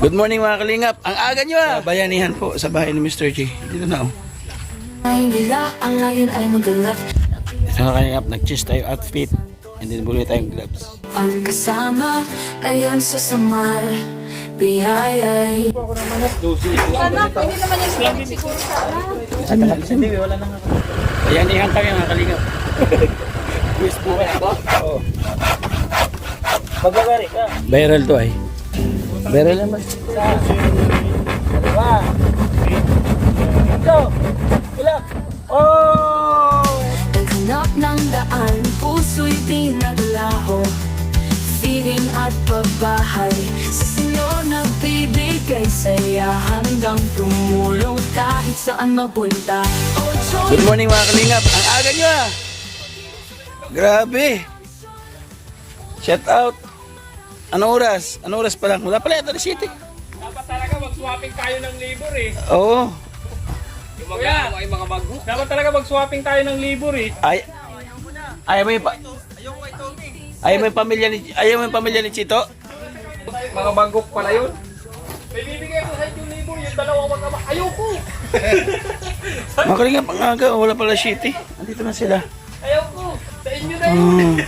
Good morning mga kalingap. Ang aga nyo bayanihan po sa bahay ni Mr. J. Dito na Ay nila ang ngayon ay magalap. Ito na kalingap, nag-chest tayo outfit. And then buli tayong gloves. Ang kasama ngayon sa samar. Biyayay. Sana, pwede naman yung slang siguro sana. Hindi, wala na nga. Bayanihan kami mga kalingap. Quiz po kaya ako? Oo. Maglagari ka. Viral to ay. Viral naman. Dalawa. Ito. Ilang. Oh! Naghanap ng daan, puso'y dinaglaho. Feeling at pagbahay, sa sinyo nagbibigay saya hanggang tumulong kahit saan mapunta. Good morning mga kalingap. Ang aga nyo Grabe. Shout out. Anong oras? Anong oras pa lang? Wala pala yata na city. Dapat talaga mag-swapping tayo ng labor eh. Oo. Yung mga bago. Dapat talaga mag-swapping tayo ng labor eh. Ayaw mo yung pamilya ni Chito? Mga bagok pala yun. May bibigay ko sa yung labor, yung dalawang magkama. Ayoko! Mga kalingap, ang aga. Wala pala city. Andito na sila. Ayoko! Sa inyo na yun!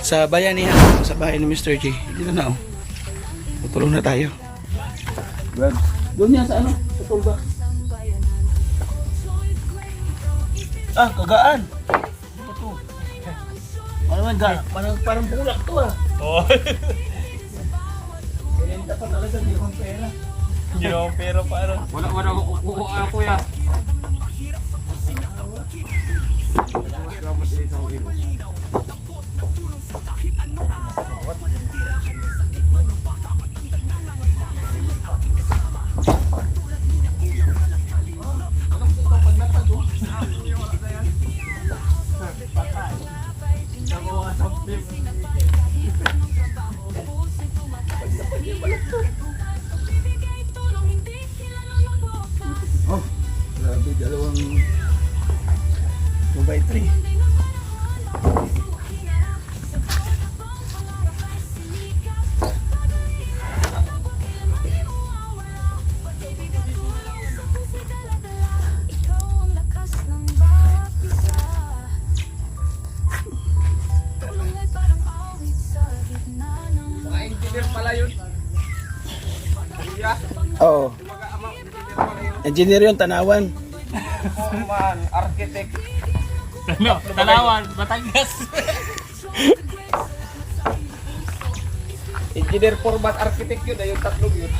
Sa bayanihan, sa bahay ni Mr. J. Dito na tutulong na tayo. Doon yan sa ano? Sa tulba. Ah, kagaan. Ano to? Ano man ga? Parang bulak to ah. Oo. Ganyan dapat talaga, hindi akong pera. Hindi naman pero paano. Wala ko kukuha ako ya. Oh, grabe, dalawang 2x3. Mga engineer pala yun. Oo. Engineer yun, Tanawan. Man, architect. Ano? Tanawan, Batangas. Engineer format architect yun, yung tatlong yun.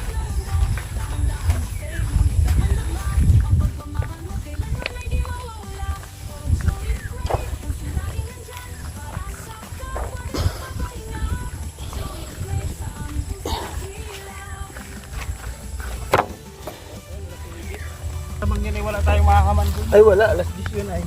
Tamang yun ay wala tayong makakaman dun. Ay wala, alas 10 yun ay.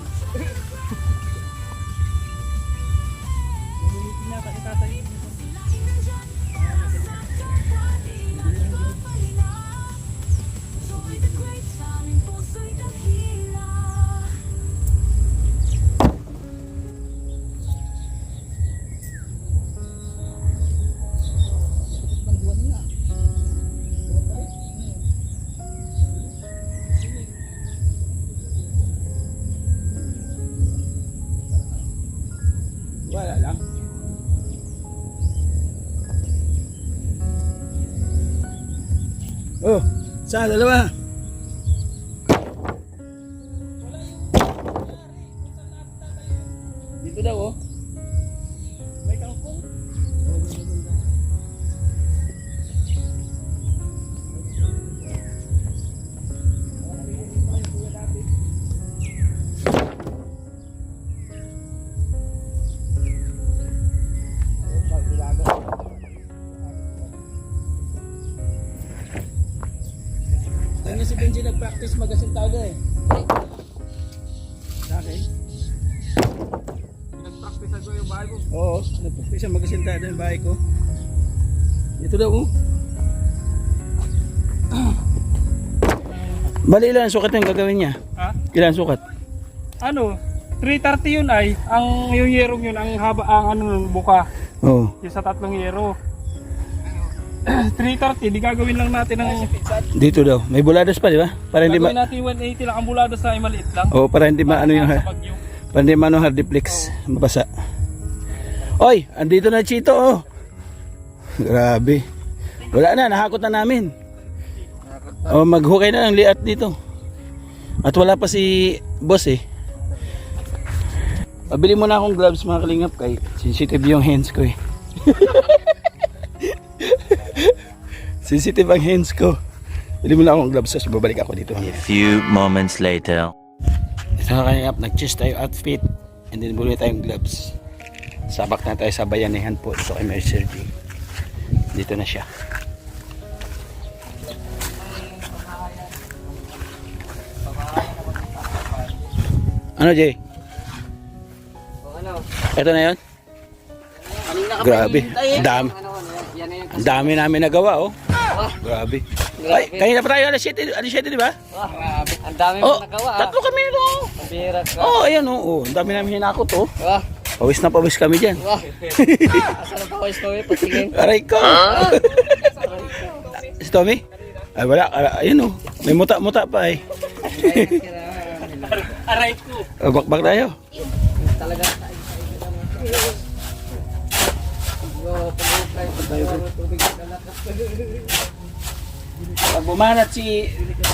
Wala lang. Oh, saan dalawa? Dito daw oh. May kangkong. Ano si Benji nag-practice magasintada eh. Sa akin? Nag-practice ako yung bahay mo. Oo, nag-practice siya magasintada yung bahay ko. Ito daw oh. Bali ilan sukat yung gagawin niya? Ha? Ilan sukat? Ano? 330 yun ay. Ang yung yerong yun, ang haba, ang ano, buka. Oo. Yung sa tatlong yero. 330, di gagawin lang natin ng... Dito daw. May buladas pa, di ba? Para hindi Gagawin ma... natin 180 lang ang bulado sa maliit lang. Oh, para hindi maano yung... Sa Bagyo. Para hindi maano hardiplex. Mabasa. Oy, andito na Chito, oh. Grabe. Wala na, nahakot na namin. Oh, maghukay na ng liat dito. At wala pa si boss eh. Pabili mo na akong gloves mga kalingap kay sensitive yung hands ko eh. Sensitive ang hands ko. Bili mo na akong gloves tapos babalik ako dito. A few moments later. Ito mga kalingap, nag-chest tayo outfit and then buli tayong gloves. Sabak na tayo sa Bayanihan po so kay Mr. G. Dito na siya. Ano Jay? Ito na yun? Grabe. Dami namin nagawa oh. Grabe. Ay, kanina pa tayo alas 7 di ba? Ang dami Oh, mo nagawa. tatlo kami nito. Ang bihira ka. Oh, ayan oh. Ang dami namin hinakot oh. Wah, Pawis na pawis kami dyan. wah. Asal pa ko story patingin. Aray ko. Si Tommy? Ay wala, ayun oh. May muta-muta pa eh. Aray ko. Bakbak tayo. Talaga. Pag bumanat si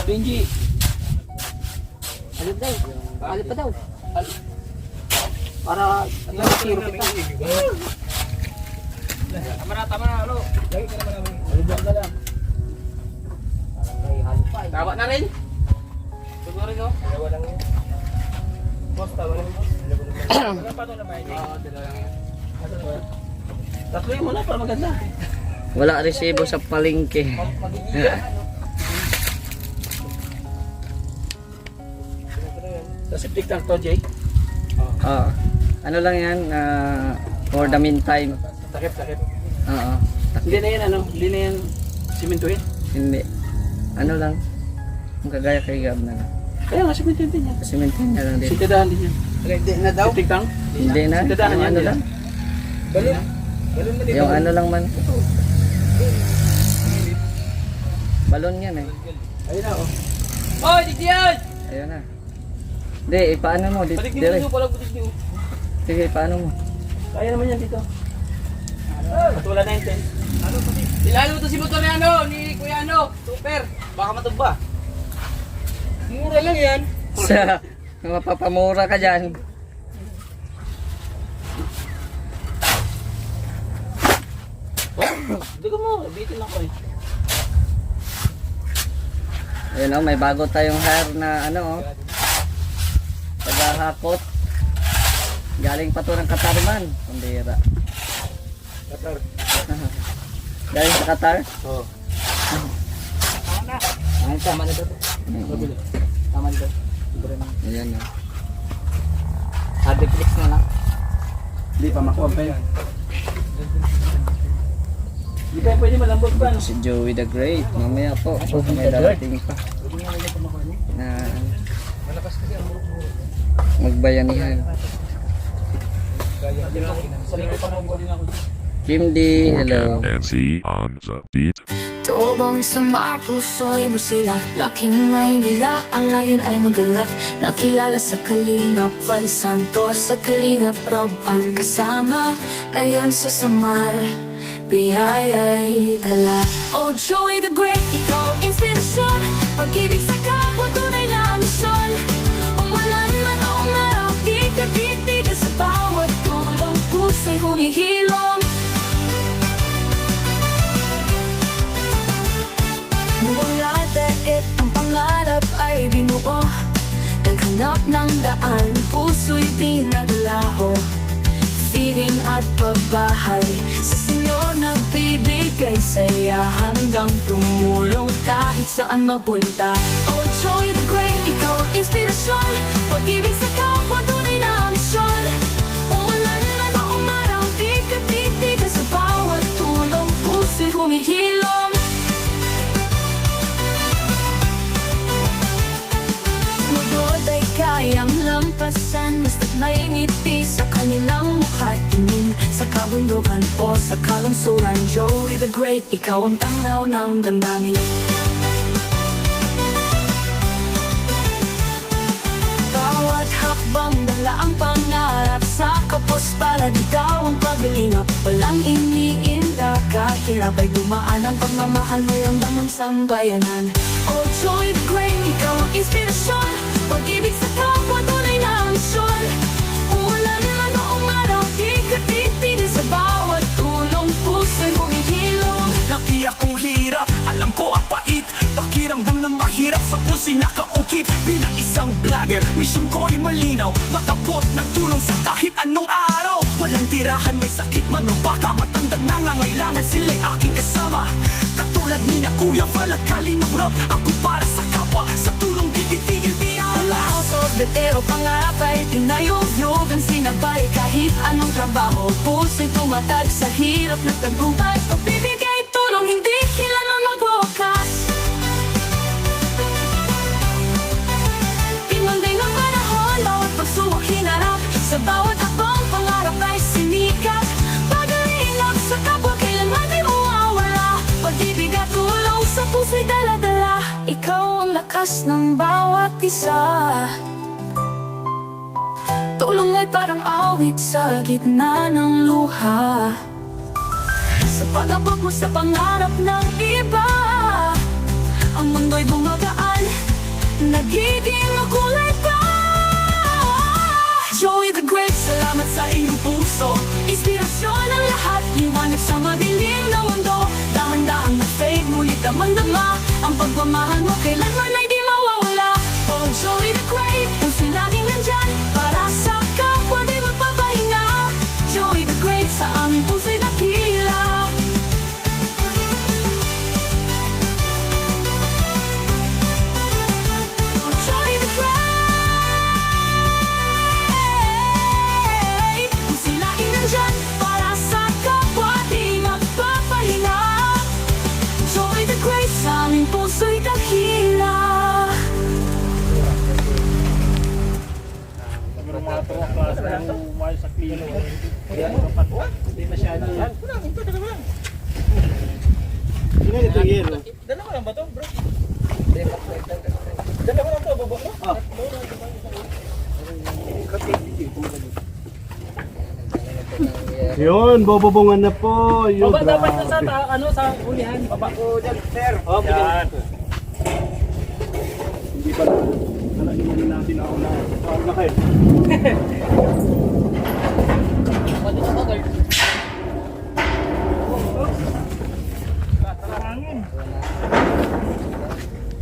Benji. Alip daw. Alip pa daw. Para tiro kita. Tama na, ano? Lagi ka naman namin. Tama na rin. Siguro rin, no? Dalawa lang yun. Boss, tama na. Wala pa ito na ba? Dalawa lang yun. Tatlo yung muna para maganda. Wala resibo sa palengke. Sa septic tank to, Jay. Oo. Ano lang yan, for the meantime. Takip. Oo. Hindi na yan ano, hindi na yan simentuhin. Hindi. Ano lang. Ang kagaya kay Gab na lang. Kaya nga simentuhin din yan. Simentin na lang din. Sintadahan din yan. Hindi na daw. Septic tank? Hindi na. Sintadahan Yung yan ano nila. lang. Balon na dito. Yung ano lang man. Balon yan eh. Ayun na oh. Hoy, dito yan! Ayun na. Hindi, paano mo? Paligid Dire. mo pala butis niyo. Sige, paano mo? Kaya naman yan dito. At wala na yung tent. Ilalo to si motor ni ano, ni Kuya ano, super. Baka matumba. Mura lang yan. Sa mapapamura ka dyan. Hindi ko mo, bitin ako eh. Ayun o, may bago tayong hair na ano o. Tagahakot. Galing pa to ng Katarman. Pambira. Qatar. Galing sa Qatar? Oo. Ay, tama na to. Tama dito. Ayan o. Hardiplex na lang. Hindi pa makuha pa yun. Hindi pa pwede malambot pa. No? Si Joey the Great. Mamaya po. May darating pa. Na magbayanihan. Sa likod pa mo din ako. Kim D, hello. Nancy on the beat. Tubong sa mga puso'y musila Laking Maynila, ang layon ay magalak Nakilala sa Kalingap Val Santos Sa Kalingap Rob ang kasama Ngayon sa Samar Biyaya'y dala Oh Joey the Great, ikaw ang inspirasyon Pag-ibig sa kapwa, tunay na misyon Umulan man o umaraw, di ka titigil sa bawat tulong Puso'y humihilom Mula daig ang pangarap ay binuo Naghanap ng daan, puso'y dinaglaho Feeling at pagbahay Sa Senyor nagbibigay saya Hanggang tumulong kahit saan mapunta Oh Joey the Great, ikaw ang inspirasyon Pag-ibig sa kapwa, tunay na misyon Umulan man o umaraw, di ka titigil sa bawat tulong Puso'y humihilom Lugod ay kayang lampasan Basta't may ngiti sa kanilang mukha Tingin Sa kabundukan o sa kalungsuran, Joey the Great, ikaw ang tanglaw ng damdamin. Bawat hakbang dala ang pangarap, sa kapos para ikaw ang paglilingap. Walang iniinda, kahirap ay dumaan ang pagmamahal mo yung damang sambayanan. Oh Joey the Great, ikaw ang inspirasyon, pag-ibig sa kapwa tunay na misyon. Ulan na noong araw, di ka titigil sa bawat tulong, puso'y humihilom. Laki akong hirap, alam ko ang pait, pakiramdam ng mahirap sa puso'y nakaukit. Bilang isang vlogger, mission ko ay malinaw, matapot ng tulong sa kahit anong araw. Walang tirahan, may sakit man o baka matandang nangangailangan, sila'y aking kasama. Katulad ni na Kuya Val at Kalingap Rob, ako para sa kapwa, sa tulong di titigil di alas. Pero pangarap ay tinayog-yog ang sinabay, kahit anong trabaho, puso'y tumatag sa hirap ng tagumpay. Pagbibigay tulong, hindi kilalang magwakas. Pinunday ng panahon, bawat pagsubok hinarap, sa bawat hakbang pangarap ay sinikat. Pag-iingat sa kapwa, kailanman di mawawala, pag-ibig at tulong sa puso'y dala-dala. Ikaw ang lakas ng bawat isa, tulong ay parang awit sa gitna ng luha. Sa pag-abot mo sa pangarap ng iba, ang mundo'y bumagaan, nagiging makulay pa. Joey the Great, salamat sa iyong puso, inspirasyon ang lahat, liwanag sa madilim na mundo. Dahan-dahan na fade, ngunit damang-dama ang pagmamahal mo, kailanman ay di mawawala. Oh Joey the Great, puso'y laging nandyan para sa kapwa, di magpapahinga. Joey the Great, sa aming puso'y dakila. Oh Joey the Great, puso'y laging nandyan para sa kapwa, di magpapahinga. Joey the Great, sa aming puso'y dakila. Dalawa lang ba to, bro? Dalawa lang to, bubok mo? Yun, bobobongan na po. Yun, Baba dapat na grabe. sa sa ulihan. Baba ko dyan, sir. Oh, yan. Hindi pa nalagyan natin ako na. Ang laki.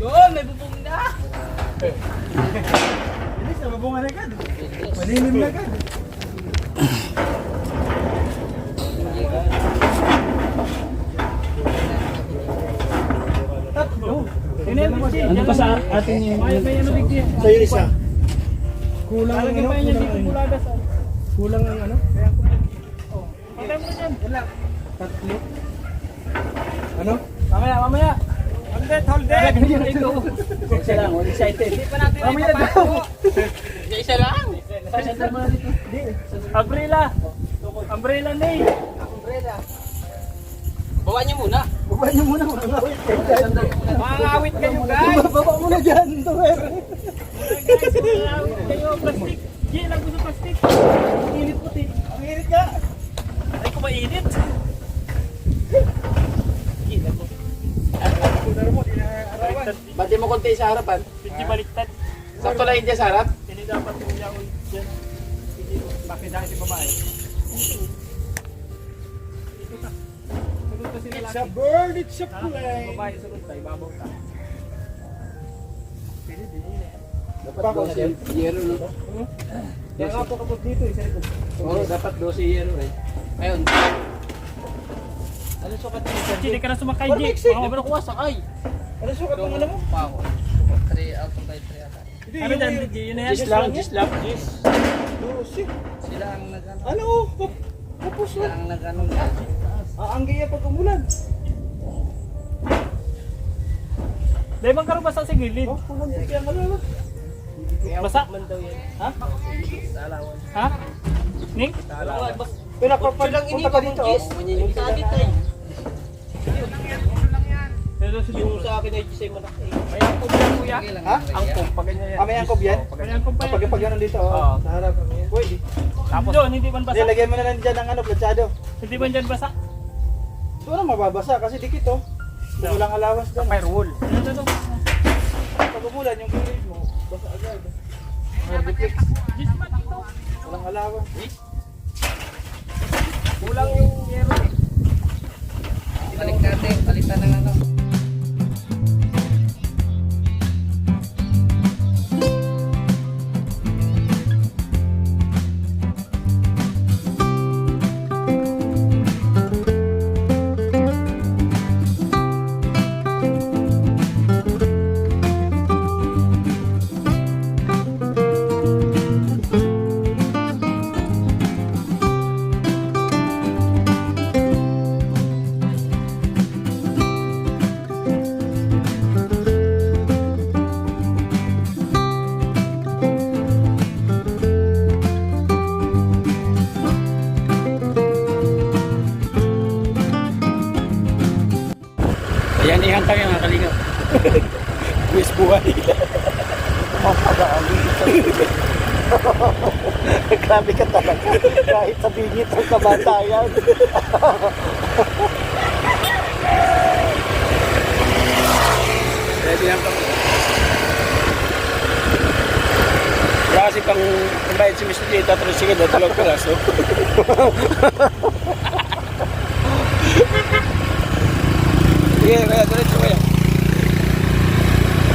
Yun, may bubong na. Bilis, nababungan agad. Maninim na agad. Ano pa sa atin yung may ano bigyan? Sa'yo isa. Kulang ang Lalagyan ano? pa yan dito bulagas. Kulang ang ano? Oh, patay mo na dyan. Yan lang. Tatlo. Ano? Mamaya. Hold it. Lalagyan nyo dito. Isa lang, excited. Hindi pa natin Mamaya ipapasok. daw. Isa lang. Isa mo na dito. Umbrella. Umbrella na eh. Umbrella. Bawa niyo muna. Baba niyo muna. Mangawit kayo guys. Baba mo na dyan. Tuwer. Guys, mangawit kayo. Plastic. Gila lang gusto plastic. Init puti. Ang init ka. Ay ko mainit. Gila ko. Bati mo konti sa harapan. Hindi baliktad. Sakto lang hindi sa harap. Hindi dapat yung yaon dyan. Bakit dahil si babae? Dito ka. Sunod ka sila It's a bird, it's a plane. babae sunod tayo, babaw ka. Dapat 12 yero no? Kaya nga po kapag dito, isa rin. Oo, dapat 12 yero eh. Ayun. Ano sukat niyo? Hindi ka na sumakay, G. Hindi ba nakuha sakay? Ano sukat ng ano mo? Pako. 3 out of 5 ata. Ano dyan, G? Yun na yan. Gis lang, gis lang. Dosi. Sila ang nag-ano. Ano? Kapos Sila lang. ang nag-ano. Aanggi yan pag umulan. Dahil bang karoon basta sa gilid? Oh, kung magputi ang ano. Basa? Ha? Ha? Ning? Pinapapalang ini pa dito. Pero siguro sa akin ay Gisay Manak. May angkop yan, kuya. Ha? Angkop, pag ganyan yan. May angkop yan? May angkop pa yan. Pag ganun dito, Oo. sa harap. Pwede. Tapos doon, hindi man basa. Lagyan mo na lang dyan ng planchado. Hindi man dyan basa. Doon mababasa kasi dikit oh. Kung walang alawas dyan. Firewall. Ano to? Pag umulan yung gilid mo, basa agad. Reflex. Gis Manak to. Walang alawas. Kulang yung yero eh. Balik natin, palitan ng ano. Ayan, ihantang yung mga kalingap. Wish buhay. Grabe ka talaga. Kahit sa bingit ang kabatayan. Ayan, ihantang. Wala kasi pang bayad si Mr. J, tatalo sige daw, talong piraso. Sige, kaya diretso kaya.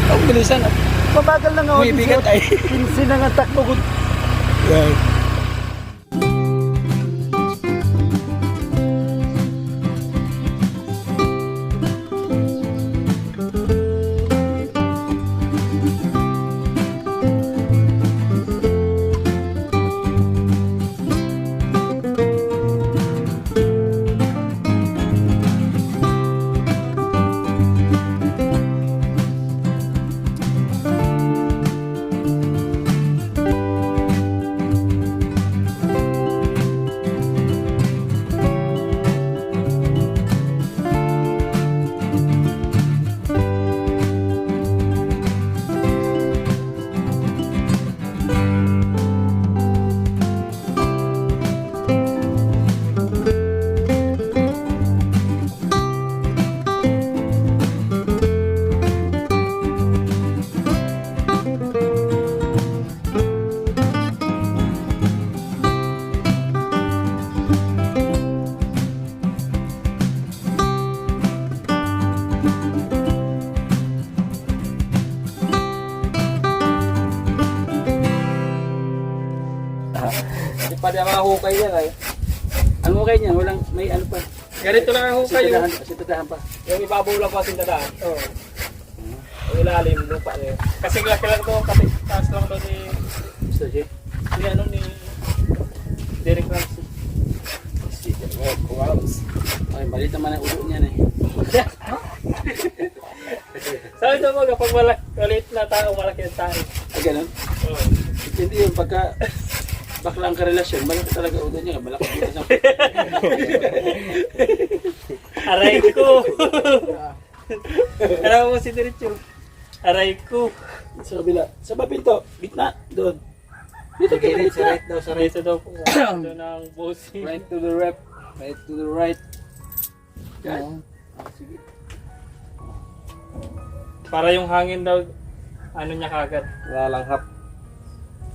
Ang bilisan. Mabagal na nga ako. May bigat ay. Pinsin na nga takbo ko. Yan. Hindi pa niya mahukay yan ay. Ang hukay niya, walang may ano pa. Ganito lang ang hukay yung, Sintadahan pa. yung ibabaw lang pa sindadaan. Oo. Yung ilalim, lupa niya. Kasi laki lang to, kasi taas lang to ni Mr. J. ano ni Derek Ramsey. Ay, balit naman ang ulo niyan eh. Sabi ito mga pag maliit na tao, malaki ang tayo. Ah, ganun? Oo. Hindi yung pagka bakla ang karelasyon, malaki talaga ulo niya. Malaki dito sa... Aray ko! Alam mo si Diretso? Aray ko! Sa kabila. Sa babinto, gitna, doon. Dito kayo, Gilid, gitna. right daw, sa Sarito daw po. Ito ng bossing. Right to the left. Right to the right. Yan. Ah, sige. Para yung hangin daw, ano niya kagad. Lalanghap.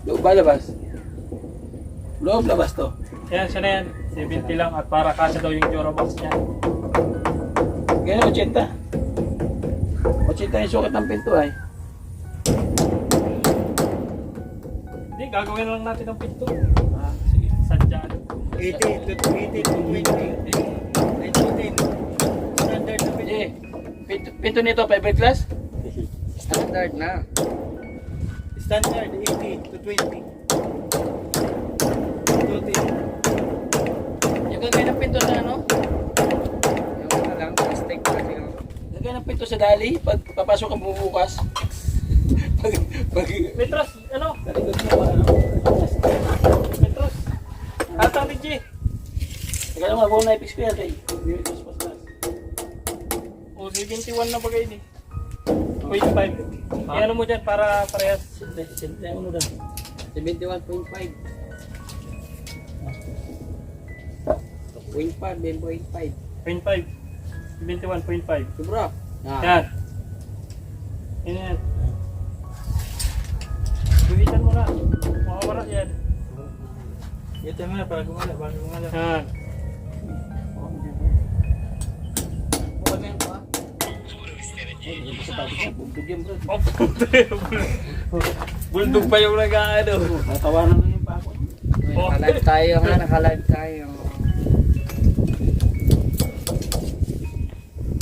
Loob ba labas? Loob labas to. Yan, siya na yan. 70 lang at para kasya daw yung Eurobox niya. Ganyan, 80. 80 yung sukat ng pinto ay. Hindi, gagawin lang natin ang pinto. Ah, sige. Sadyaan. 80 to 20. Standard na Hindi. Pinto nito, private class? Standard na. Standard 80 to 20. Yung gagawin ng pinto sa ano? Yung ano lang, plastic kasi yung Gagawin ng pinto sa dali, pag papasok ang bubukas. pag Metros, ano? talikod mo, ano? Metros. Atang DJ. Kaya nga, buong na-fix ko yan kay. O, 71 na bagay ni. 0.5. Iyan mo dyan para parehas. Siyempre, ano daw? 71.5. 0.5, 0.5. 71.5. Sobra. Yan. Yan. Buhitan mo na. Makawara yan. Ito mo na para gumala. Yan. Oh, Buldog pa yung nag-ano. Natawanan na yung pako. Naka-live tayo nga, naka-live tayo.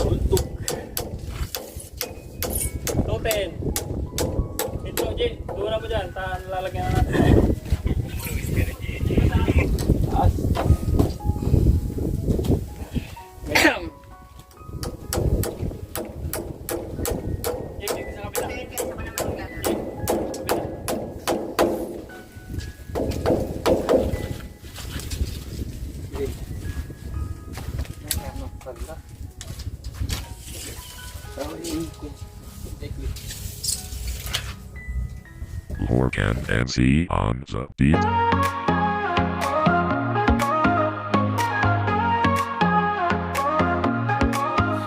Buldog. 210. Ito, G. Doon na mo dyan. Lalagyan na natin. Morgan MC on the beat.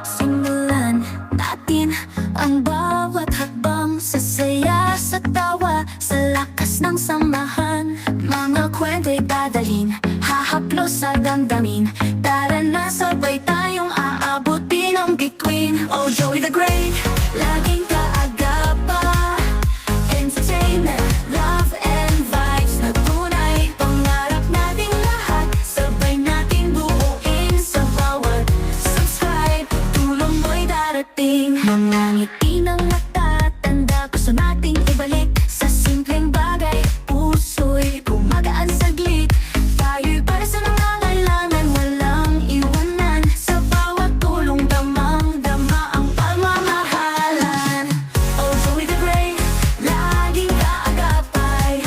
Simulan natin ang bawat hakbang sa saya, sa tawa, sa lakas ng samahan. Mga kwento'y dadalhin, hahaplos sa damdamin. Tara na, sabay tayong aabutin ang bituin. Oh, Joey the Great, laging kaagapa. Entertainment, love and vibes na tunay. Pangarap nating lahat, sabay nating buuin sa bawat subscribe. Tulong mo'y darating. Mga ngiti ng mata, tanda gusto nating ibalik. Sa simpleng bagay, puso'y gumagaan saglit. Tayo'y para sa nangangailangan, walang iwanan. Sa bawat tulong, damang-dama ang pagmamahalan. Oh, Joey the Great, laging kaagapay.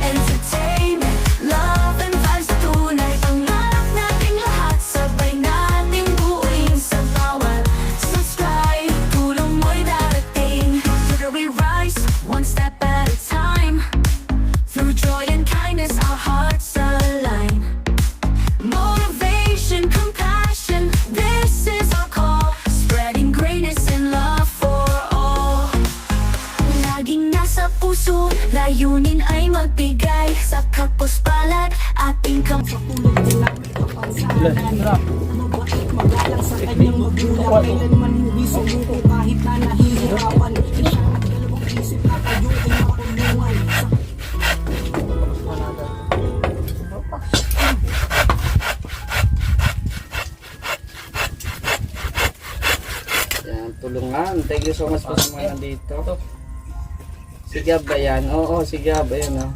Entertainment, love and vibes na tunay. Pangarap nating lahat, sabay nating buuin sa bawat subscribe. Tulong mo'y darating. Together we rise, one step at a time. Through joy and kindness, our hearts align. Motivation, compassion, this is our call. Spreading greatness and love for all. Laging nasa puso, layunin ay magbigay. Sa kapos palad, ating kampulog. Yan, tulungan. Thank you so much po sa mga nandito. Si Gab ba yan? Oo, si Gab. Ayan o.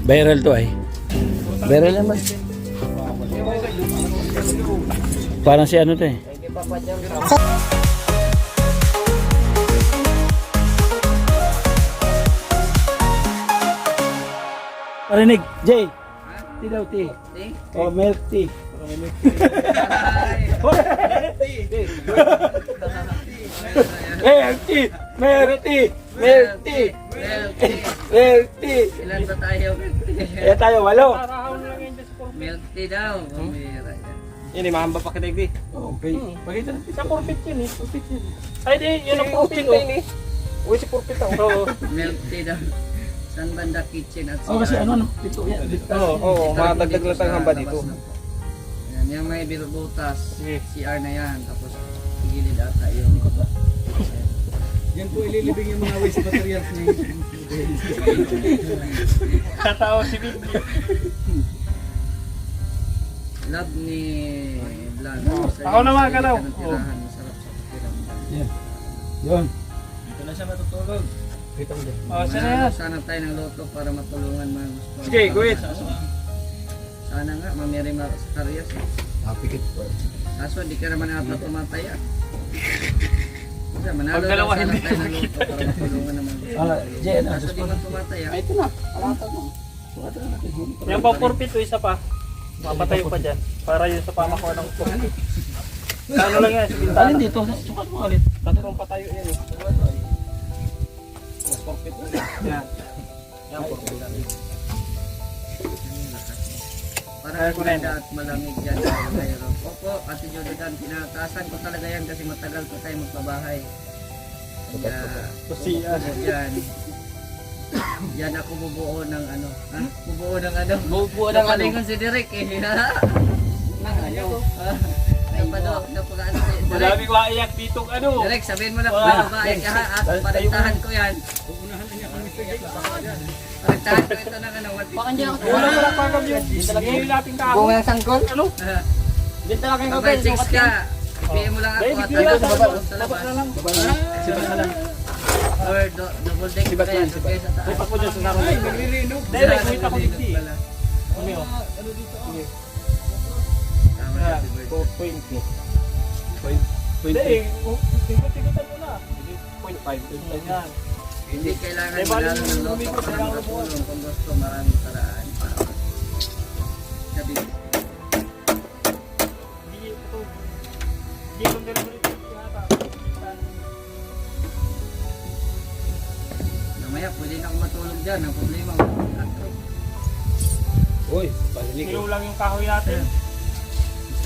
Viral to ay. Viral naman. Parang si ano to eh. Thank you, Papa Jam. Parinig, Jay. Tea daw, tea. Tea? Oh, milk tea. Milk tea! Milk tea! Milk tea! Milk tea! Ilan ba tayo? Kaya tayo, 8. Parahon lang yan dyan sa purpit. Milk tea daw. Pamira yan. Yan eh, mahamba pa kita igdi. Okay. Pakita natin. Sa purpit yun eh. Purpit yun. Ay di, yun ang purpit oh. Uy, si Purpit ako. Oo. Milk tea daw. San Banda Kitchen at Oh, kasi CR. ano, pito yan. Oo, makadagdag lang tayong hamba dito. Yan, yung may butas, CR na yan. Tapos, gilid ata yung... Yan po ililibing yung mga waste materials na Tatawa si Bibi. Love ni Blan. Ako naman, galaw. Masarap sa pakiramdam. Yun. Dito na siya matutulog. Kita mo dyan. Oh, sana yan. Sana tayo ng loto para matulungan mga gusto. Sige, go ahead. Sana nga, mamiri sa karyas eh. Pikit po. Kaso, di ka naman ata tumataya. Kasi manalo Pag dalawa, sana hindi tayo ng loto para matulungan naman. Jen, Kaso di man tumataya. Ay, ito na. Alatag mo. Yung pang purpito, isa pa. Mapatayo pa dyan. Para yun sa pamakuha ng purpito. Ano lang yan, sa Alin bintana. dito? Sukat mo ulit. Katulong patayo yan eh. Mas purpito. Yan. Yan, purpito. Para kumanda at malamig dyan sa Cairo. Opo, Ate Jordan, tinatasan ko talaga yan kasi matagal ko tayo magpabahay. Kaya, Kasi, yan. Yan ako bubuo ng ano. Ha? Bubuo ng ano? Bubuo ng ano? Napalingon si Derek eh. Nang ano? Napaka-ano si Derek. maraming maiyak dito ano. Derek, sabihin mo na kung ano ba. At paligtahan ko yan. Paligtahan ko ito ng ano. Baka hindi ako Wala pala pagam yun. Hindi natin kahapon. Bunga ng sangkol? Ano? Dito lang kayo Kapag 6 ka, PM mo lang ako at Dahil sa sa labas. Sibat na lang. Or double deck Sibat kaya lang, sa kayo sa taas. Ipak mo dyan sa sarang. Direct, wait ako dito eh. Ano yun? Tama, happy birthday. Hindi eh. Tigot-tigotan mo na. 0.5. Yan. Hindi kailangan Eh, bali, maglalaro ng loto lumikot para na lang ako. makatulong kung gusto maraming paraan para sabi Hindi ito. Hindi ito delivery ito yata. mamaya pwede na ako matulog dyan ang problema Uy, palinig. Kilo lang yung kahoy natin.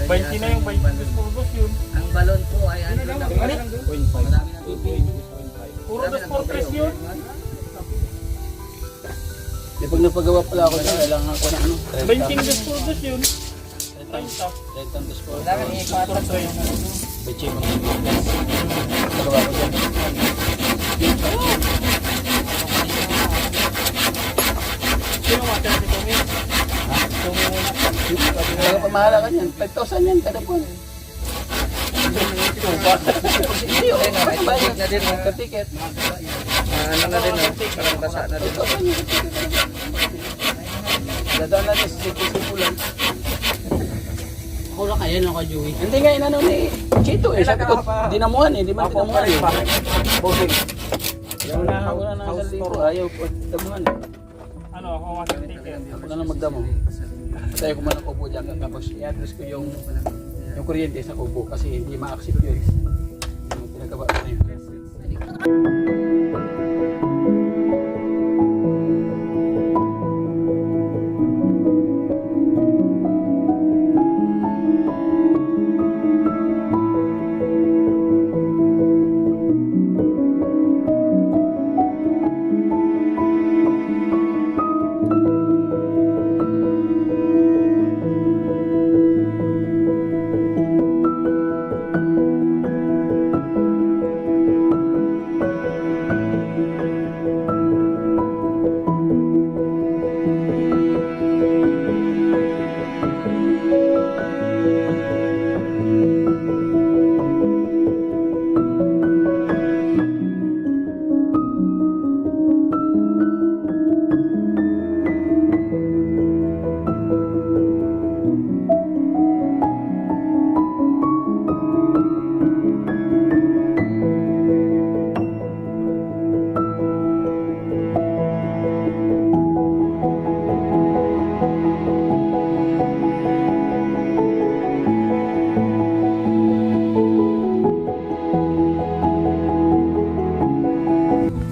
20 na yung 20 purgos yun. ang balon po ay ano na marami na tubig Puro dos portres yun. Di pag napagawa pala ako dyan, kailangan ako na ano. 20 dos purgos yun. 30. Retang dos po. kailangan ipatas ko yung Beche mo. Pagawa ko dyan. Sino mga si Tommy? Kaya pamahala ka yan. 5,000 yan kada buwan. Hindi, okay na. ticket na din Sa ticket. ano na din parang basa na din Dadaan natin sa simple-simple. Ako lang kayo, no, ka Joey. Hindi nga inano ni Chito eh. Sabi ko, dinamuhan eh. Di ba dinamuhan eh? Bossing. Ayaw na ako na ng 1,000. Ayaw ko damuhan eh. Ano, ako mga ticket. Ako na lang magdamo. Tayo ko man ang kubo dyan. Tapos i-address ko yung kuryente sa kubo kasi hindi ma-accept yun. Yung pinagawa ko na yun.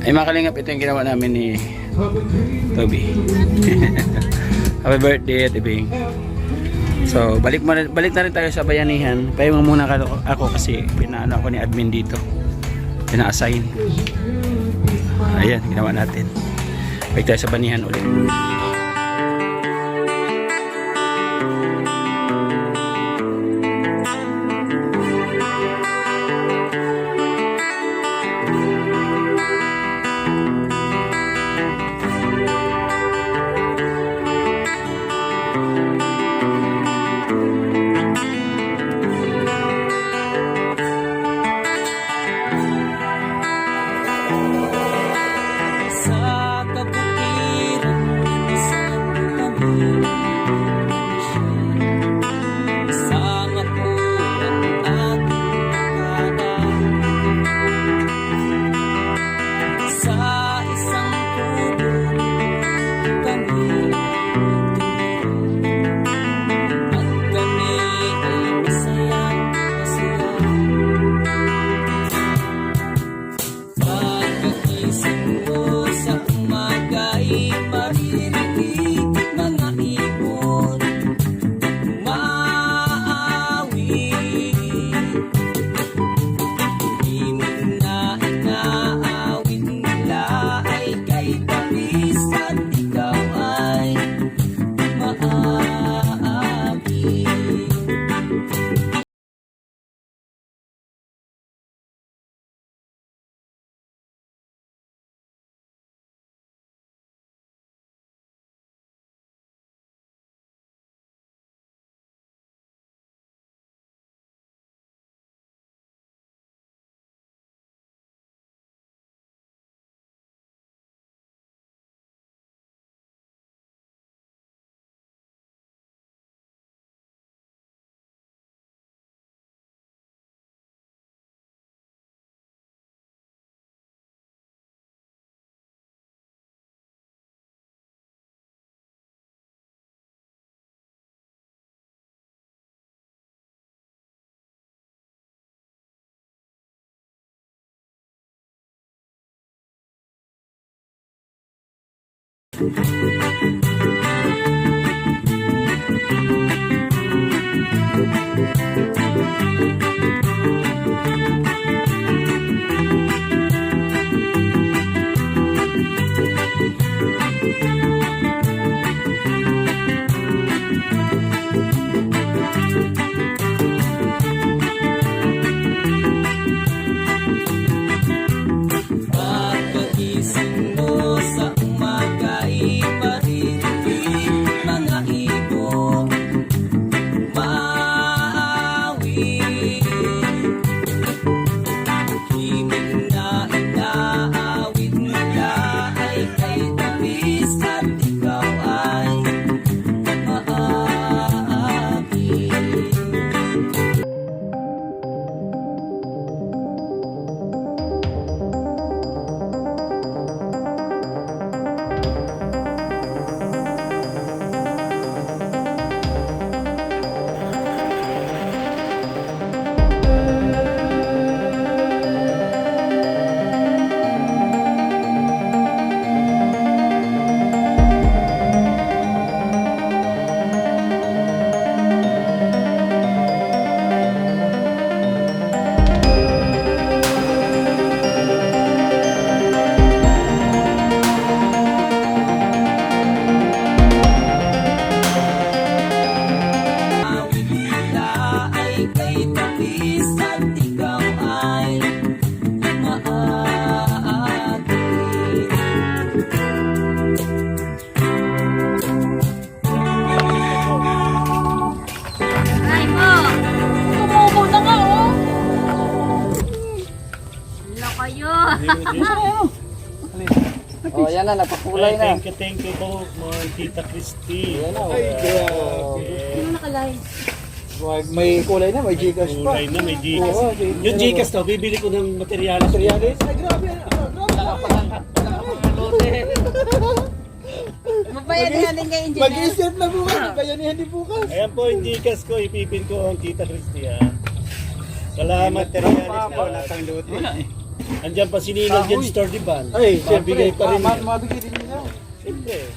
Ay mga kalingap, ito yung ginawa namin ni Toby. Happy birthday at Ibing. So balik na rin tayo sa bayanihan. Payungan muna ako kasi pinaano ako ni admin dito. Pina-assign. Ayan, ginawa natin. Balik tayo sa banihan ulit. Sa kabutiran ng isang pamilya, isang ako ang ating nakada. Sa isang kubo kami at kami ay masayang masaya. Pagkagising mo sa umaga'y maririnig mga ibon umaawit. Himig na inaawit nila ay kay tamis at ikaw ay maaawit. Pagkagising mo sa umaga'y maririnig mga ibon umaawit. Himig na inaawit nila ay kay tamis at ikaw ay maaawit. Awit nila ay kay tamis at ikaw ay maaawit. Ay mo! Tumubo na nga, oh! Wala kayo! Oh, yan na, napakulay na. Thank you po, mga Tita Christy. Sino nakalay? May kulay na, may Gcash pa. Kulay na, may Gcash. Oo, Yung Gcash to, bibili ko ng materyales. Materialis? Ay, grabe. Mabayanihan din kayo, engineer. Mag-i-start na bukas. Bayanihan din bukas. Ayan po yung Gcash ko, ipipin ko ang Tita Christy ha. Salamat materialis na wala kang luto. Andiyan pa si Ninong Gen Store, di ba? Ay, Mabigay pa rin. mabigay din nila. Siyempre.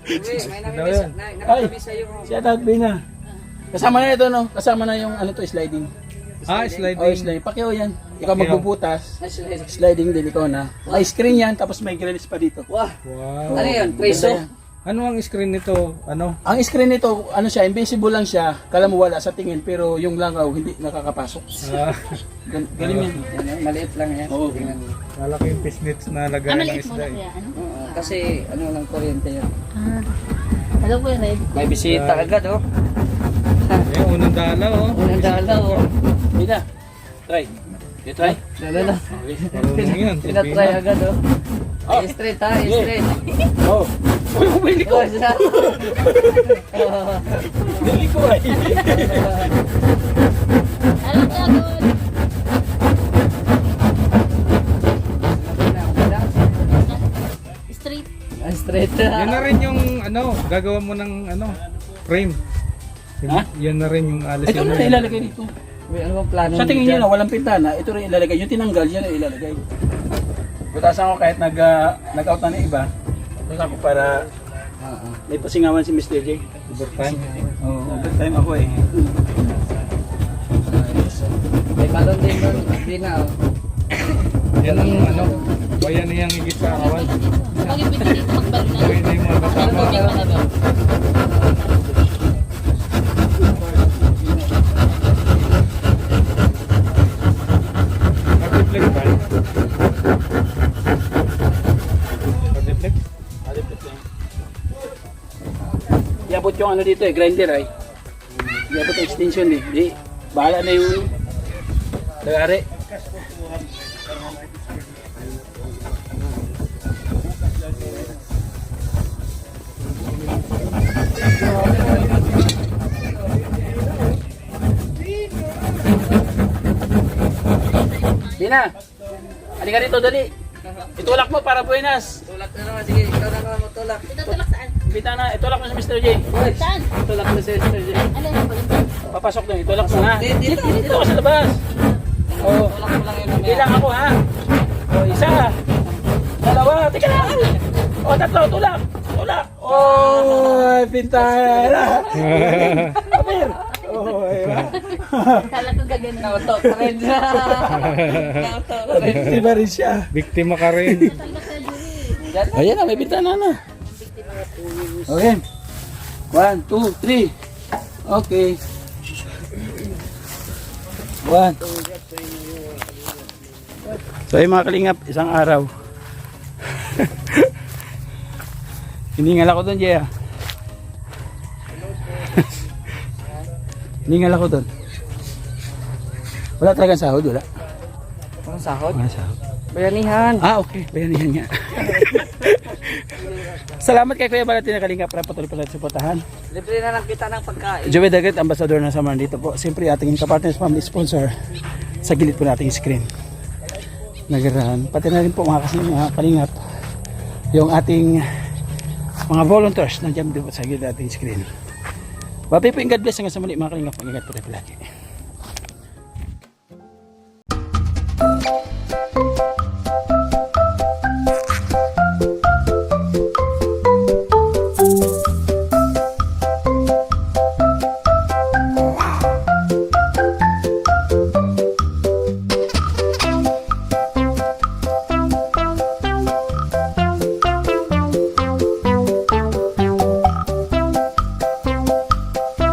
Uy, may nakatabi sa'yo. Shout out, Bina. Kasama na ito, no? Kasama na yung ano to, sliding. Sliding. Oh, sliding. Pakeo yan. Ikaw magbubutas. Sliding din ikaw na. May screen yan, tapos may grills pa dito. Wow. Wow. Ano yun? Preso? Ano ang screen nito? Ano? Ang screen nito, ano siya, invisible lang siya. Kala mo wala sa tingin, pero yung langaw hindi nakakapasok. Galing yan. Maliit lang yan. Oo. Malaki yung fishnets na lagay ng isda. Kasi ano lang kuryente yan. Hello po, Red. May bisita agad oh. Yung unang dala oh. Unang dala oh. Bina, try. You try? Dala. Marunong yan. Pinatry agad oh. Straight ha, straight. Oh. Uy, bumili ko. Oh, isa. Bumili ko ay. Hello, Dragon. Street. Straight. Yan na rin yung ano, gagawa mo ng ano, frame. Ha? Yan na rin yung alis Ito na ilalagay dito. Uy, ano bang plano Sa tingin dyan? nyo na walang pintana, ito rin ilalagay. Yung tinanggal, yan ang ilalagay. Butasan ko kahit nag-out na ng iba. Butasan ko para may pasingawan si Mr. J. Overtime. Oo, overtime ako eh. May balon din doon. Hindi na oh. Yan ang ano, bayan na yung higit sa awan. Pag yung dito magbalo na. Gawin na yung mga Ano kasama. tubig pa na ba? Mag-reflect ba? Mag-reflect? Iabot yung ano dito eh, grinder ay. Iabot yung extension eh. Di, bahala na yung lagari. Bina, halika dito dali. Itulak mo para buenas. Tulak na naman. Sige, ikaw na naman matulak. Dito tulak saan? Bita na, itulak mo si Mr. J. Saan? Tulak na si Mr. J. Ano yung balon? Papasok doon, itulak mo ha. Dito. Dito ka sa labas. Oo. Tulak mo lang yun mamaya. Bilang ako ha. O, isa. Dalawa. Teka lang. O, tatlo. Tulak. Tulak. Oh, pintana. Kapir. Oh, Kala ko gagana. Nauto ka rin. Nauto ka rin. Biktima rin siya. Biktima ka rin. Ayan na, may pintana na. Okay. 1, 2, 3. Okay. 1. So yung mga kalingap, isang araw. Hiningal ako doon, Jaya. Hiningal ako doon. Wala talagang sahod, wala. Ang sahod? Wala sahod. Bayanihan. Ah, okay. Bayanihan nga. Salamat kay Kuya Balatin na Kalingap para patuloy pala suportahan. Libre na lang kita ng pagkain. Joey Dagat, Ambassador ng Samaran dito po. Siyempre ating kapartners, family sponsor. Sa gilid po nating screen. Nagarahan. Pati na rin po mga Kalingap. Yung ating mga volunteers na dyan din po sa gilid nating screen. Babay po yung God bless hanggang sa muli mga Kalingap. Mag-ingat po tayo palagi.